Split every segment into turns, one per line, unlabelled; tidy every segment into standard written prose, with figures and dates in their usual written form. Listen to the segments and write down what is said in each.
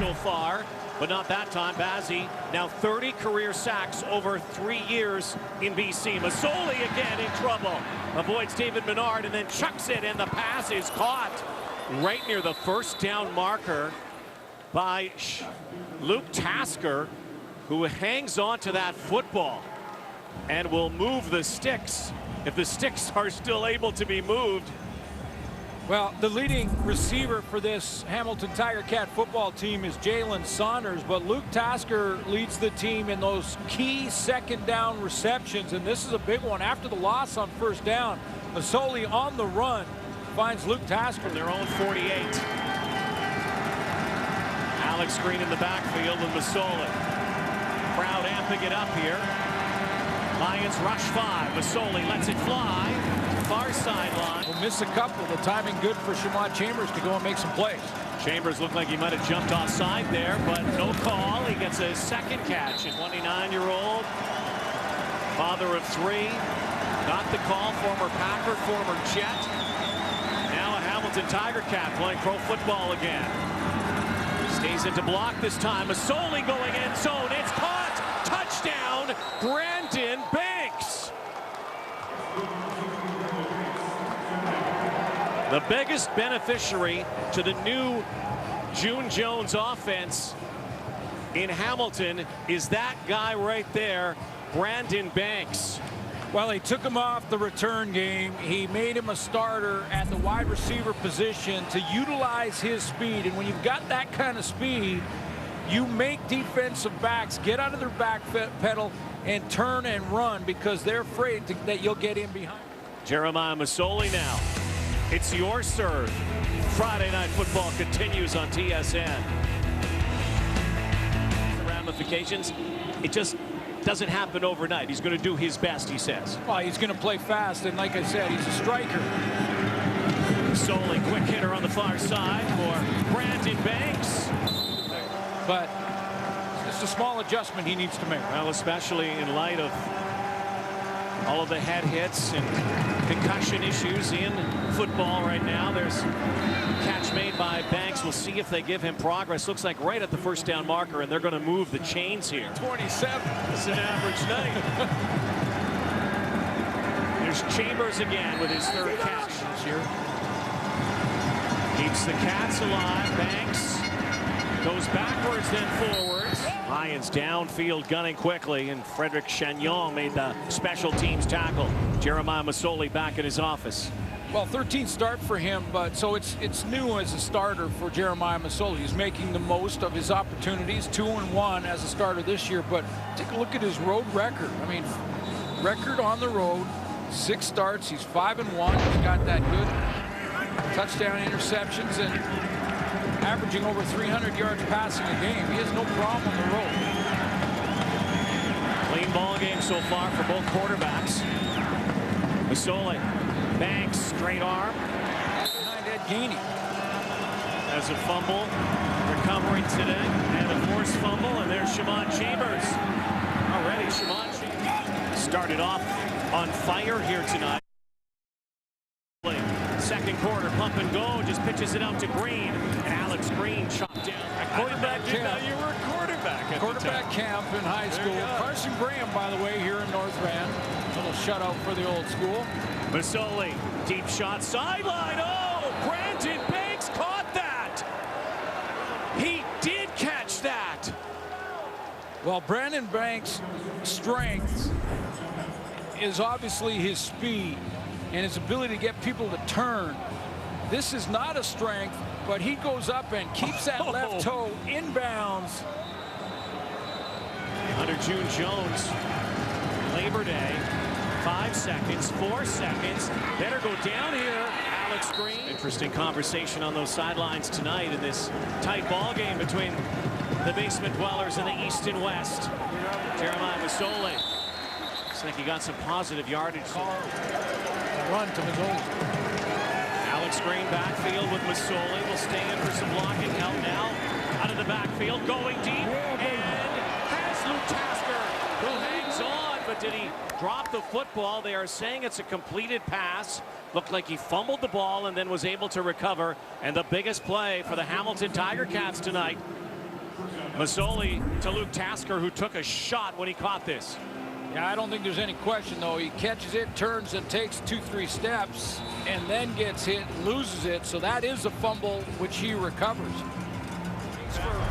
so far, but not that time. Bazzi now 30 career sacks over 3 years in BC. Masoli again in trouble. Avoids David Menard and then chucks it, and the pass is caught right near the first down marker by Luke Tasker, who hangs on to that football and will move the sticks if the sticks are still able to be moved.
Well, the leading receiver for this Hamilton Tiger Cat football team is Jalen Saunders, but Luke Tasker leads the team in those key second down receptions, and this is a big one. After the loss on first down, Masoli on the run finds Luke Tasker.
From their own 48. Alex Green in the backfield with Masoli. Crowd amping it up here. Lions rush 5. Masoli lets it fly. Far sideline.
We'll miss a couple. The timing good for Shamad Chambers to go and make some plays.
Chambers looked like he might have jumped offside there, but no call. He gets a second catch. 29-year-old, father of 3. Got the call. Former Packer, former Jet. Now a Hamilton Tiger Cat playing pro football again. Stays into block this time. Masoli going end zone. It's caught. Touchdown, Brandon Banks. The biggest beneficiary to the new June Jones offense in Hamilton is that guy right there, Brandon Banks.
Well, he took him off the return game. He made him a starter at the wide receiver position to utilize his speed. And when you've got that kind of speed, you make defensive backs get out of their back pedal and turn and run because they're afraid that you'll get in behind.
Jeremiah Masoli now. It's your serve. Friday Night Football continues on TSN. The ramifications, it just doesn't happen overnight. He's going to do his best, he says.
Well, he's going to play fast, and like I said, he's a striker.
Masoli, quick hitter on the far side for Brandon Banks.
But it's a small adjustment he needs to make.
Well, especially in light of all of the head hits and concussion issues in football right now. There's a catch made by Banks. We'll see if they give him progress. Looks like right at the first down marker, and they're going to move the chains here.
27.
It's an average night. There's Chambers again with his third catch this year. Keeps the Cats alive. Banks goes backwards, then forwards. Lions downfield gunning quickly, and Frederick Chagnon made the special teams tackle. Jeremiah Masoli back in his office.
Well, 13 start for him, but so it's new as a starter for Jeremiah Masoli. He's making the most of his opportunities, 2-1 as a starter this year. But take a look at his road record. I mean, record on the road, 6 starts. He's 5-1. He's got that good touchdown interceptions and averaging over 300 yards passing a game. He has no problem on the road.
Clean ball game so far for both quarterbacks. Masoli, Banks, straight arm.
Behind Ed Gainey.
As a fumble, recovering today, and a forced fumble, and there's Shamad Chambers. Already, Shamad Chambers started off on fire here tonight. Second quarter, pump and go, just pitches it out to Green, and Alex Green chopped down.
Quarterback camp.
You were a quarterback at
Quarterback camp in high school. Carson Graham, by the way, here in North Van. A little shutout for the old school.
Masoli, deep shot, sideline. Oh, Brandon Banks caught that. He did catch that.
Well, Brandon Banks' strength is obviously his speed and his ability to get people to turn. This is not a strength, but he goes up and keeps that left toe inbounds.
Under June Jones, Labor Day, 5 seconds, 4 seconds. Better go down here, Alex Green. Interesting conversation on those sidelines tonight in this tight ball game between the basement dwellers in the East and West. Jeremiah Masoli. Looks like he got some positive yardage.
Run to Masoli.
Alex Green backfield with Masoli. Will stay in for some blocking help now. Out of the backfield, going deep, and has Luke Tasker, who hangs on, but did he drop the football? They are saying it's a completed pass. Looked like he fumbled the ball and then was able to recover. And the biggest play for the Hamilton Tiger Cats tonight Masoli to Luke Tasker, who took a shot when he caught this.
Yeah, I don't think there's any question, though. He catches it, turns and takes 2-3 steps, and then gets hit and loses it. So that is a fumble, which he recovers.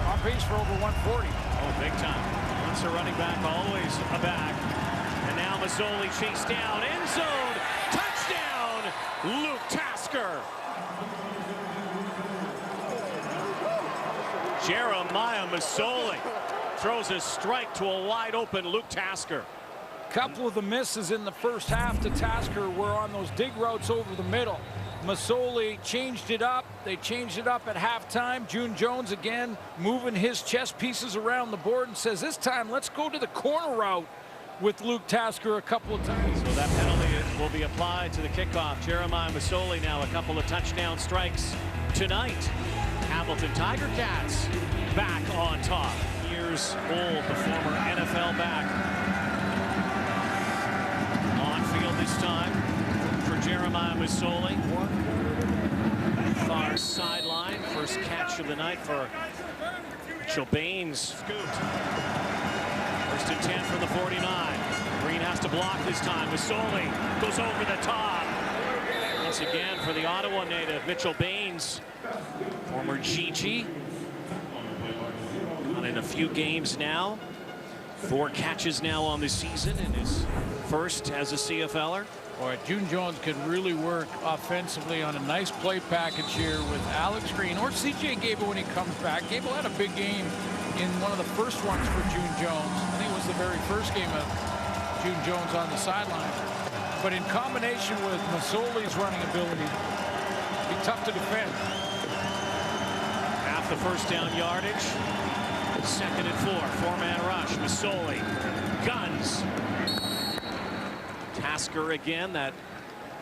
On pace for over 140.
Oh, big time. Once a running back, always a back. And now Masoli chased down, end zone, touchdown, Luke Tasker. Jeremiah Masoli throws a strike to a wide open Luke Tasker.
Couple of the misses in the first half to Tasker were on those dig routes over the middle. Masoli changed it up. They changed it up at halftime. June Jones again moving his chess pieces around the board and says this time let's go to the corner route with Luke Tasker a couple of times.
So that penalty will be applied to the kickoff. Jeremiah Masoli now a couple of touchdown strikes tonight. Hamilton Tiger Cats back on top. Years old, the former NFL back. This time for Jeremiah Masoli. Far sideline. First catch of the night for Mitchell Baines. Scooped. First and 10 from the 49. Green has to block this time. Masoli goes over the top. Once again for the Ottawa native, Mitchell Baines, former GG. Not in a few games now. 4 catches now on the season in his first as a CFLer.
Boy, June Jones could really work offensively on a nice play package here with Alex Green or CJ Gable when he comes back. Gable had a big game in one of the first ones for June Jones. I think it was the very first game of June Jones on the sideline. But in combination with Masoli's running ability, it'd be tough to defend.
Half the first down yardage. 2nd and 4, 4-man rush. Masoli guns. Tasker again, that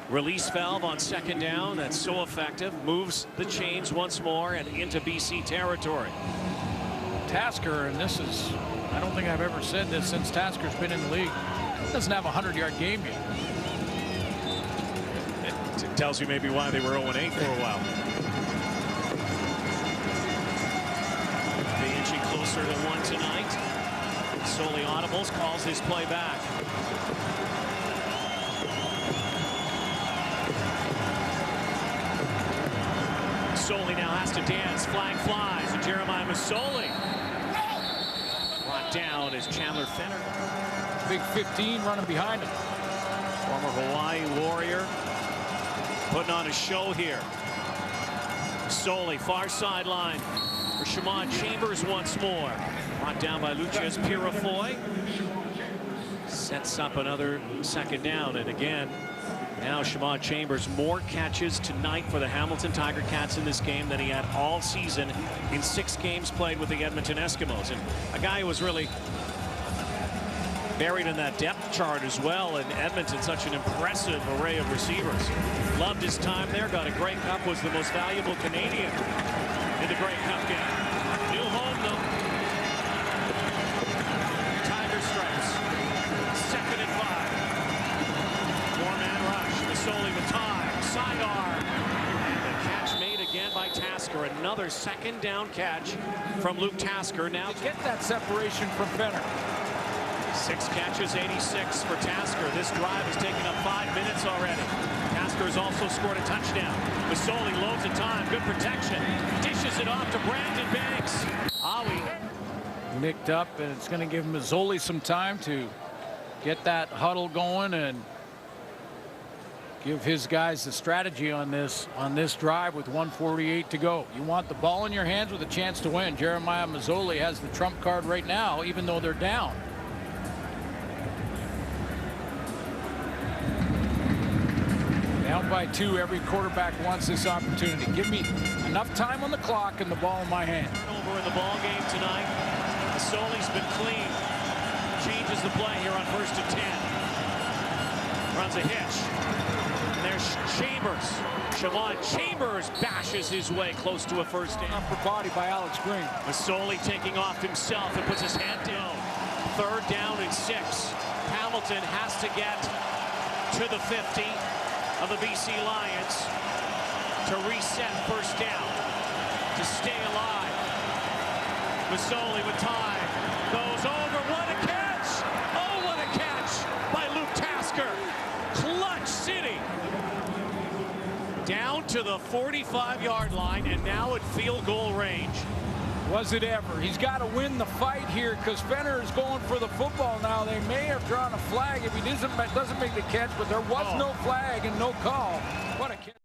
release valve on 2nd down, that's so effective. Moves the chains once more and into BC territory.
Tasker, and this is, I don't think I've ever said this since Tasker's been in the league, doesn't have a 100-yard game yet.
It tells you maybe why they were 0-8 for a while. Closer to 1 tonight. Masoli audibles, calls his play back. Masoli now has to dance. Flag flies, and Jeremiah Masoli brought down as Chandler Fenner.
Big 15 running behind him.
Former Hawaii Warrior putting on a show here. Masoli, far sideline. For Shamon Chambers once more. Brought down by Lucas Purifoy. Sets up another 2nd down. And again, now Shamon Chambers more catches tonight for the Hamilton Tiger Cats in this game than he had all season in 6 games played with the Edmonton Eskimos. And a guy who was really buried in that depth chart as well in Edmonton. Such an impressive array of receivers. Loved his time there. Got a Grey Cup. Was the most valuable Canadian in the Grey Cup game. New home, though. Tiger strikes. 2nd and 5. 4-man rush. Masoli with time. Sidearm. And the catch made again by Tasker. Another 2nd down catch from Luke Tasker. Now
to get that separation from Fenner.
6 catches, 86 for Tasker. This drive has taken up 5 minutes already. Tasker has also scored a touchdown. Masoli loads of time, good protection. Dishes it off to Brandon Banks. Awi.
Nicked up, and it's going to give Masoli some time to get that huddle going and give his guys the strategy on this drive with 1:48 to go. You want the ball in your hands with a chance to win. Jeremiah Masoli has the trump card right now, even though they're down. Down by 2, every quarterback wants this opportunity. Give me enough time on the clock and the ball in my hand.
Over in the ball game tonight. Masoli's been clean. Changes the play here on 1st and 10. Runs a hitch. And there's Chambers. Shamon Chambers bashes his way close to a 1st down.
Upper body by Alex Green.
Masoli taking off himself and puts his hand down. 3rd down and 6. Hamilton has to get to the 50 of the BC Lions to reset 1st down, to stay alive. Masoli with time. Goes over. What a catch! Oh, what a catch by Luke Tasker. Clutch City. Down to the 45-yard line, and now at field goal range.
Was it ever? He's got to win the fight here because Fenner is going for the football now. They may have drawn a flag if he doesn't make the catch, but there was no flag and no call. What a catch.